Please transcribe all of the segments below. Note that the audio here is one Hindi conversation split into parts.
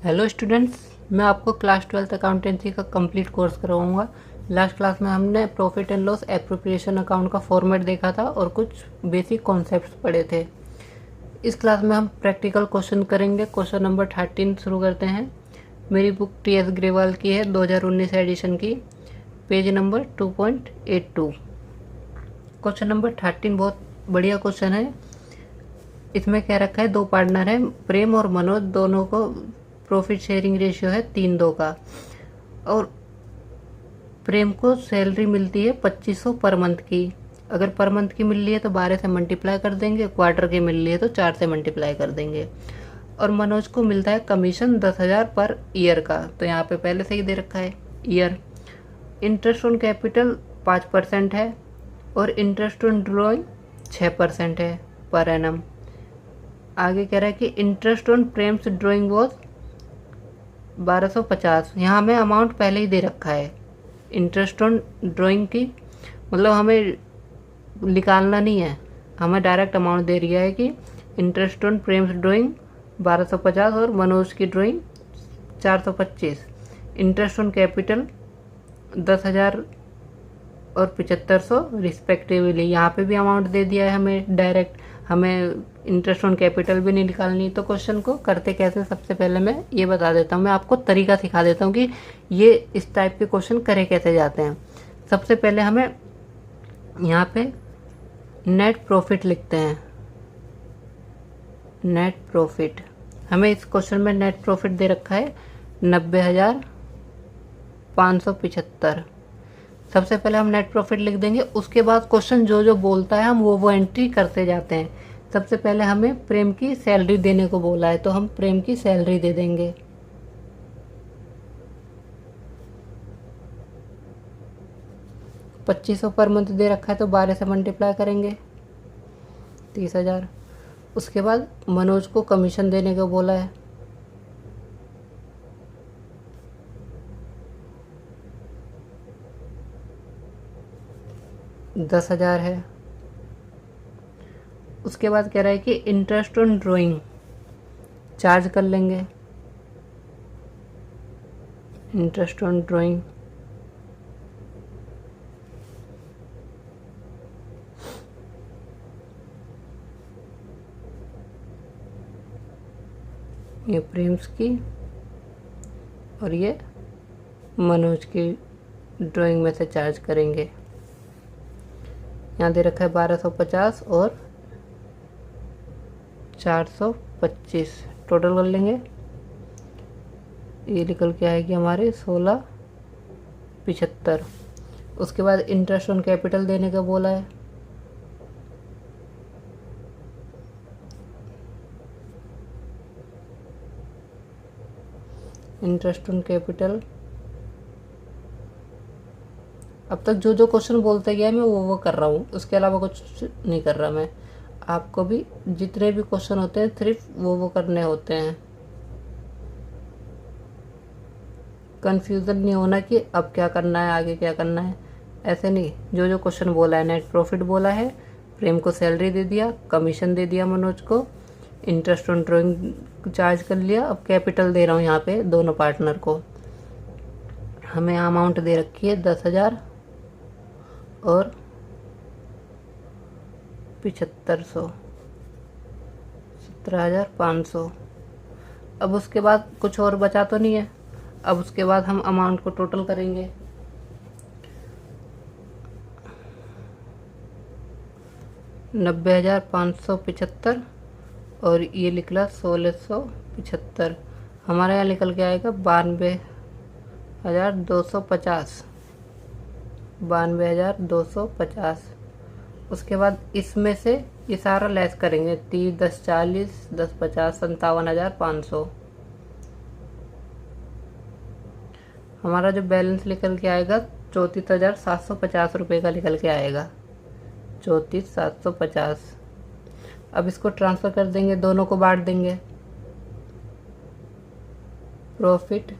हेलो स्टूडेंट्स, मैं आपको क्लास 12th अकाउंटेंसी का कंप्लीट कोर्स करवाऊंगा। लास्ट क्लास में हमने profit and loss appropriation account का फॉर्मेट देखा था और कुछ बेसिक कॉन्सेप्ट्स पढ़े थे। इस क्लास में हम प्रैक्टिकल क्वेश्चन करेंगे। क्वेश्चन नंबर 13 शुरू करते हैं। मेरी बुक टी.एस. ग्रेवाल की है, 2019 एडिशन की, पेज नंबर 2.82। क्वेश्चन नंबर 13 बहुत बढ़िया क्वेश्चन है। इसमें क्या रखा है, दो पार्टनर हैं, प्रेम और मनोज, दोनों को प्रॉफिट शेयरिंग रेशियो है 3:2 का, और प्रेम को सैलरी मिलती है 2500 पर मंथ की। अगर पर मंथ की मिल रही है तो 12 से मल्टीप्लाई कर देंगे, क्वार्टर की मिल रही है तो 4 से मल्टीप्लाई कर देंगे। और मनोज को मिलता है कमीशन 10,000 पर ईयर का, तो यहाँ पे पहले से ही दे रखा है ईयर। इंटरेस्ट ऑन कैपिटल 5% है और इंटरेस्ट ऑन ड्रॉइंग 6% है पर एनम। आगे कह रहा है कि interest on Prem's drawing was 1250। यहाँ हमें अमाउंट पहले ही दे रखा है इंटरेस्ट ऑन ड्राइंग की, मतलब हमें निकालना नहीं है, हमें डायरेक्ट अमाउंट दे दिया है कि इंटरेस्ट ऑन प्रेम्स ड्राइंग 1250 और मनोज की ड्राइंग 425। इंटरेस्ट ऑन कैपिटल 10,000 और 7500 रिस्पेक्टिवली। यहाँ पे भी अमाउंट दे दिया है हमें डायरेक्ट, हमें इंटरेस्ट ऑन कैपिटल भी नहीं निकालनी। तो क्वेश्चन को करते कैसे, सबसे पहले मैं ये बता देता हूँ, मैं आपको तरीका सिखा देता हूँ कि ये इस टाइप के क्वेश्चन करे कैसे जाते हैं। सबसे पहले हमें यहाँ पे नेट प्रॉफिट लिखते हैं। नेट प्रॉफिट, हमें इस क्वेश्चन में नेट प्रॉफिट दे रखा है 90,575। सबसे पहले हम नेट प्रॉफिट लिख देंगे, उसके बाद क्वेश्चन जो जो बोलता है हम वो एंट्री करते जाते हैं। सबसे पहले हमें प्रेम की सैलरी देने को बोला है तो हम प्रेम की सैलरी दे देंगे। $2500 पर मंथ दे रखा है तो 12 से मल्टीप्लाई करेंगे, 30,000। उसके बाद मनोज को कमीशन देने को बोला है, $10,000 है। उसके बाद कह रहा है कि इंटरेस्ट ऑन ड्राइंग चार्ज कर लेंगे। इंटरेस्ट ऑन ड्राइंग ये प्रेम्स की और ये मनोज की ड्राइंग में से चार्ज करेंगे। यहाँ दे रखा है 1250 और 425, टोटल कर लेंगे, ये निकल के आएगी हमारे 1675। उसके बाद इंटरेस्ट ऑन कैपिटल देने का बोला है, इंटरेस्ट ऑन कैपिटल। अब तक जो जो क्वेश्चन बोलते गया मैं वो कर रहा हूँ, उसके अलावा कुछ नहीं कर रहा मैं। आपको भी जितने भी क्वेश्चन होते हैं सिर्फ वो करने होते हैं। कंफ्यूजन नहीं होना कि अब क्या करना है, आगे क्या करना है, ऐसे नहीं। जो जो क्वेश्चन बोला है, नेट प्रॉफिट बोला है, प्रेम को सैलरी दे दिया, कमीशन दे दिया मनोज को, इंटरेस्ट ऑन ड्राइंग चार्ज कर लिया, अब कैपिटल दे रहा हूँ यहाँ पे दोनों पार्टनर को। हमें अमाउंट दे रखी है 10,000 और 7500, 17,500। अब उसके बाद कुछ और बचा तो नहीं है। अब उसके बाद हम अमाउंट को टोटल करेंगे। $90,575 और ये निकला 1675। हमारे यहाँ निकल के आएगा 92,250, 92,250। उसके बाद इसमें से ये सारा लेस करेंगे, 30, 10, 40, 10, 50, 57,500। हमारा जो बैलेंस निकल के आएगा 34,750 रुपये का निकल के आएगा, 34,750। अब इसको ट्रांसफ़र कर देंगे, दोनों को बांट देंगे। प्रॉफिट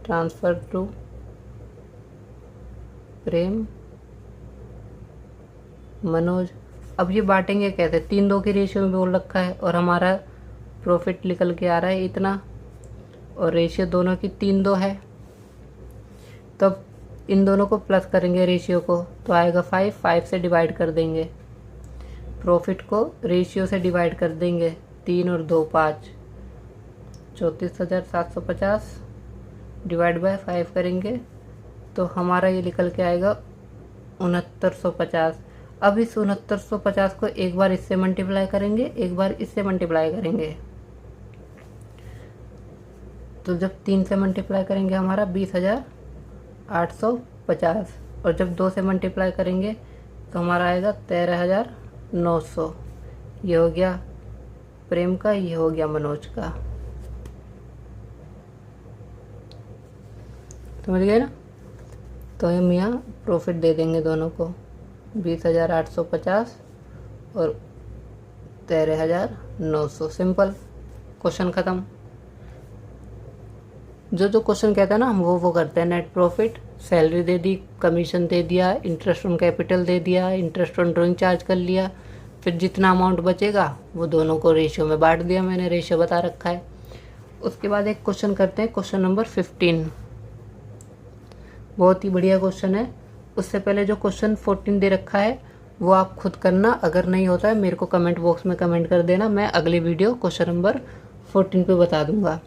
ट्रांसफ़र टू प्रेम मनोज अब ये बांटेंगे कैसे, 3-2 की रेशियो में बोल रखा है और हमारा प्रॉफिट निकल के आ रहा है इतना, और रेशियो दोनों की 3-2 है। तो अब इन दोनों को प्लस करेंगे रेशियो को, तो आएगा 5 से डिवाइड कर देंगे, प्रॉफिट को रेशियो से डिवाइड कर देंगे, 3 और 2 5, 34,750 डिवाइड बाय 5 करेंगे तो हमारा ये निकल के आएगा 6950। अब इस 6950 को एक बार इससे मल्टीप्लाई करेंगे, एक बार इससे मल्टीप्लाई करेंगे, तो जब 3 से मल्टीप्लाई करेंगे हमारा 20,850, और जब 2 से मल्टीप्लाई करेंगे तो हमारा आएगा 13,900। ये हो गया प्रेम का, ये हो गया मनोज का। समझ गए ना? तो हम यहाँ प्रॉफिट दे देंगे दोनों को, 20,850 और 13,900। सिंपल, क्वेश्चन ख़त्म। जो क्वेश्चन कहता है ना हम वो करते हैं। नेट प्रॉफिट, सैलरी दे दी, कमीशन दे दिया, इंटरेस्ट ऑन कैपिटल दे दिया, इंटरेस्ट ऑन ड्राइंग चार्ज कर लिया, फिर जितना अमाउंट बचेगा वो दोनों को रेशियो में बांट दिया, मैंने रेशियो बता रखा है। उसके बाद एक क्वेश्चन करते हैं, क्वेश्चन नंबर 15। बहुत ही बढ़िया क्वेश्चन है। उससे पहले जो क्वेश्चन 14 दे रखा है वो आप खुद करना, अगर नहीं होता है मेरे को कमेंट बॉक्स में कमेंट कर देना, मैं अगली वीडियो क्वेश्चन नंबर 14 पे बता दूंगा।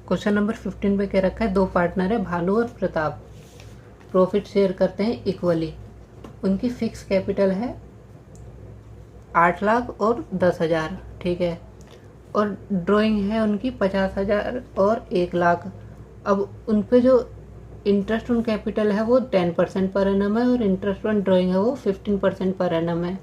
क्वेश्चन नंबर 15 पे क्या रखा है, 2 पार्टनर है भानु और प्रताप, प्रॉफिट शेयर करते हैं इक्वली। उनकी फिक्स कैपिटल है 8 लाख और 10,000, ठीक है, और ड्राइंग है उनकी 50,000 और 1 लाख। अब उन पे जो इंटरेस्ट ऑन कैपिटल है वो 10% पर एनम है और इंटरेस्ट ऑन ड्राइंग है वो 15% पर एनम है,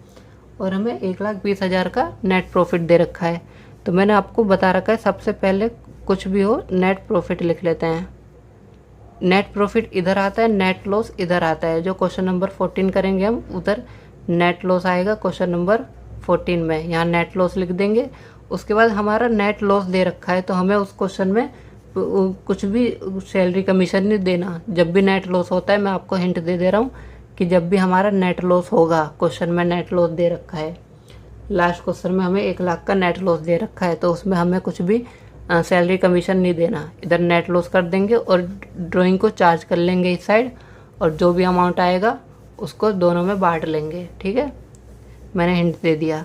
और हमें 1,20,000 का नेट प्रॉफिट दे रखा है। तो मैंने आपको बता रखा है सबसे पहले कुछ भी हो नेट प्रॉफिट लिख लेते हैं। नेट प्रॉफिट इधर आता है, नेट लॉस इधर आता है। जो क्वेश्चन नंबर 14 करेंगे हम उधर नेट लॉस आएगा क्वेश्चन नंबर 14 में, यहाँ नेट लॉस लिख देंगे। उसके बाद हमारा नेट लॉस दे रखा है तो हमें उस क्वेश्चन में कुछ भी सैलरी कमीशन नहीं देना। जब भी नेट लॉस होता है, मैं आपको हिंट दे रहा हूँ कि जब भी हमारा नेट लॉस होगा, क्वेश्चन में नेट लॉस दे रखा है, लास्ट क्वेश्चन में हमें 1 लाख का नेट लॉस दे रखा है, तो उसमें हमें कुछ भी सैलरी कमीशन नहीं देना। इधर नेट लॉस कर देंगे और ड्राइंग को चार्ज कर लेंगे इस साइड, और जो भी अमाउंट आएगा उसको दोनों में बांट लेंगे, ठीक है। मैंने हिंट दे दिया,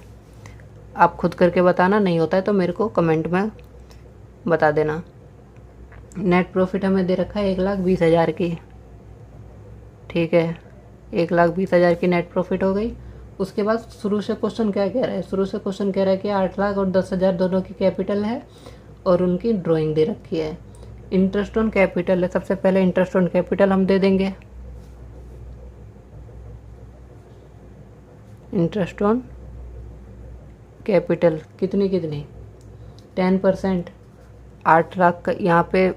आप खुद करके बताना, नहीं होता है तो मेरे को कमेंट में बता देना। नेट प्रॉफिट हमें दे रखा है 1,20,000 की, ठीक है, 1,20,000 की नेट प्रॉफिट हो गई। उसके बाद शुरू से क्वेश्चन क्या कह रहा है, शुरू से क्वेश्चन कह रहा है कि 8 लाख और 10,000 दोनों की कैपिटल है और उनकी ड्राइंग दे रखी है। इंटरेस्ट ऑन कैपिटल है, सबसे पहले इंटरेस्ट ऑन कैपिटल हम दे देंगे। इंटरेस्ट ऑन कैपिटल कितनी 10%, 8 लाख का। यहाँ पे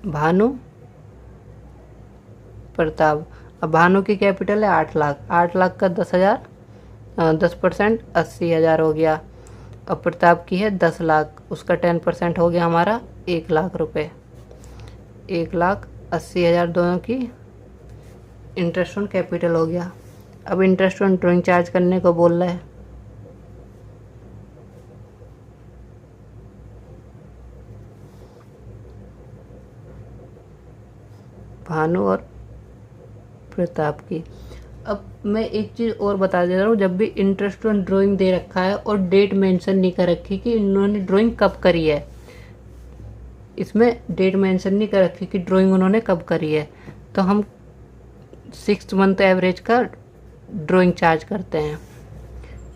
भानु प्रताप, अब भानु की कैपिटल है 8 लाख, 8 लाख का 10,000, 10% 80,000 हो गया। अब प्रताप की है 10 लाख, उसका 10% हो गया हमारा 1 लाख रुपए, 1,80,000 दोनों की इंटरेस्ट ऑन कैपिटल हो गया। अब इंटरेस्ट ऑन ड्राइंग चार्ज करने को बोल रहा है, भानु और प्रताप की। अब मैं एक चीज़ और बता दे रहा हूँ, जब भी इंटरेस्ट ऑन ड्राइंग दे रखा है और डेट मेंशन नहीं कर रखी कि इन्होंने ड्राइंग कब करी है, इसमें डेट मेंशन नहीं कर रखी कि ड्राइंग उन्होंने कब करी है, तो हम 6 मंथ एवरेज का ड्राइंग चार्ज करते हैं।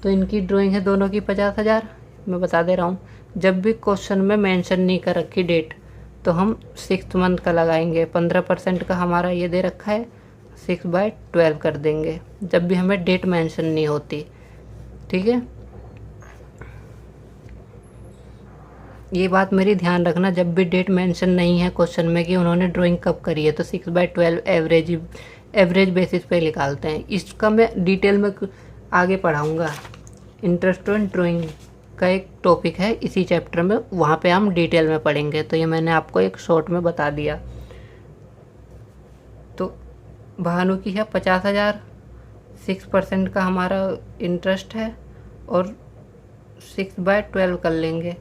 तो इनकी ड्राइंग है दोनों की 50,000, मैं बता दे रहा हूँ। जब भी क्वेश्चन में मेंशन नहीं कर रखी डेट तो हम 6 मंथ का लगाएंगे, 15% का हमारा ये दे रखा है, 6/12 कर देंगे जब भी हमें डेट मेंशन नहीं होती, ठीक है। ये बात मेरी ध्यान रखना, जब भी डेट मेंशन नहीं है क्वेश्चन में कि उन्होंने ड्राइंग कब करी है तो 6/12 एवरेज बेसिस पे निकालते हैं। इसका मैं डिटेल में आगे पढ़ाऊँगा, इंटरेस्ट ऑन ड्राइंग का एक टॉपिक है इसी चैप्टर में, वहाँ पे हम डिटेल में पढ़ेंगे। तो ये मैंने आपको एक शॉर्ट में बता दिया। तो भानु की है 50,000 6% का हमारा इंटरेस्ट है और 6/12 कर लेंगे।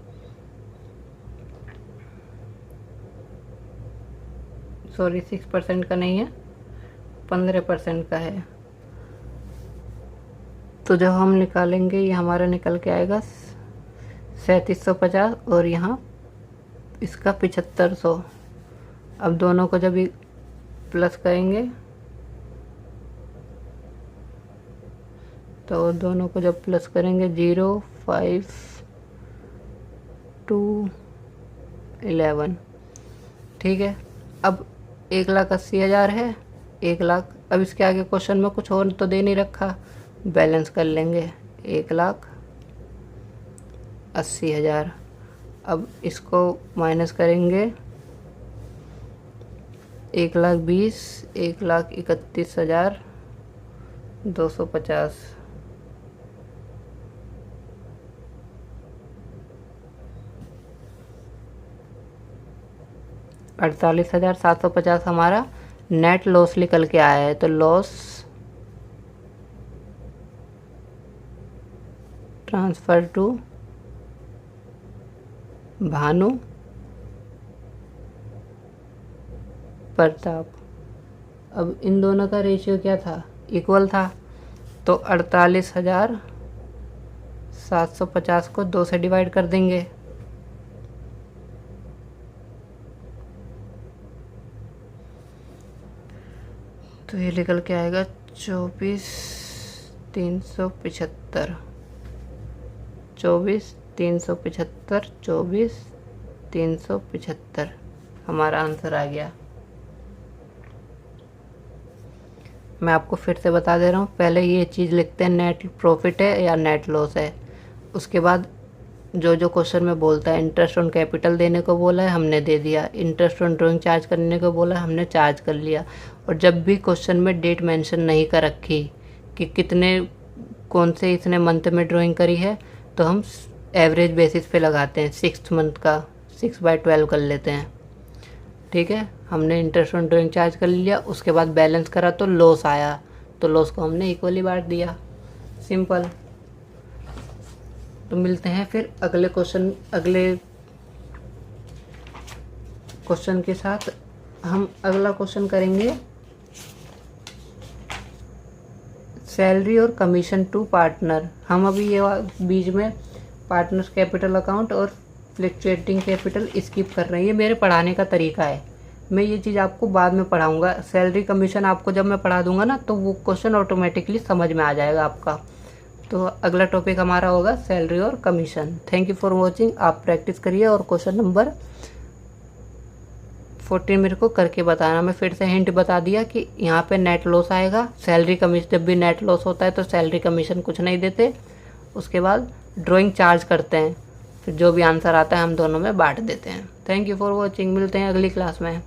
सॉरी 6% का नहीं है, 15% का है। तो जब हम निकालेंगे ये हमारा निकल के आएगा 3750 और यहाँ इसका 7500। अब दोनों को जब प्लस करेंगे तो दोनों को जब प्लस करेंगे 0, 5, 2, 11। ठीक है, अब 1,80,000 है, 1 लाख। अब इसके आगे क्वेश्चन में कुछ और तो दे नहीं रखा, बैलेंस कर लेंगे 1,80,000। अब इसको माइनस करेंगे 1,20,000, 1,31,250। $48,750 हमारा नेट लॉस निकल के आया है। तो loss transfer to Bhanu Pratap. अब इन दोनों का रेशियो क्या था, इक्वल था। तो 48,750 को 2 से डिवाइड कर देंगे। तो ये निकल के आएगा 24,375, 24,375, 24,375 हमारा आंसर आ गया। मैं आपको फिर से बता दे रहा हूँ, पहले ये चीज़ लिखते हैं नेट प्रॉफिट है या नेट लॉस है। उसके बाद जो जो क्वेश्चन में बोलता है, इंटरेस्ट ऑन कैपिटल देने को बोला है, हमने दे दिया। इंटरेस्ट ऑन ड्राइंग चार्ज करने को बोला है, हमने चार्ज कर लिया। और जब भी क्वेश्चन में डेट मेंशन नहीं कर रखी कि कितने कौन से इतने मंथ में ड्राइंग करी है, तो हम एवरेज बेसिस पे लगाते हैं। 6 मंथ का 6/12 कर लेते हैं। ठीक है, हमने इंटरेस्ट ऑन ड्राइंग चार्ज कर लिया। उसके बाद बैलेंस करा तो लॉस आया, तो लॉस को हमने इक्वली बांट दिया। सिंपल। तो मिलते हैं फिर अगले क्वेश्चन के साथ। हम अगला क्वेश्चन करेंगे सैलरी और कमीशन टू पार्टनर। हम अभी ये बीच में पार्टनर्स कैपिटल अकाउंट और फ्लक्चुएटिंग कैपिटल स्किप कर रहे हैं। ये मेरे पढ़ाने का तरीका है, मैं ये चीज़ आपको बाद में पढ़ाऊँगा। सैलरी कमीशन आपको जब मैं पढ़ा दूंगा ना, तो वो क्वेश्चन ऑटोमेटिकली समझ में आ जाएगा आपका। तो अगला टॉपिक हमारा होगा सैलरी और commission. Thank you for watching. आप प्रैक्टिस करिए और क्वेश्चन नंबर 14 मेरे को करके बताना। मैं फिर से हिंट बता दिया कि यहाँ पे नेट लॉस आएगा। सैलरी कमीशन, जब भी नेट लॉस होता है तो सैलरी कमीशन कुछ नहीं देते। उसके बाद ड्राइंग चार्ज करते हैं, फिर जो भी आंसर आता है हम दोनों में बांट देते हैं। Thank you for watching. मिलते हैं अगली क्लास में।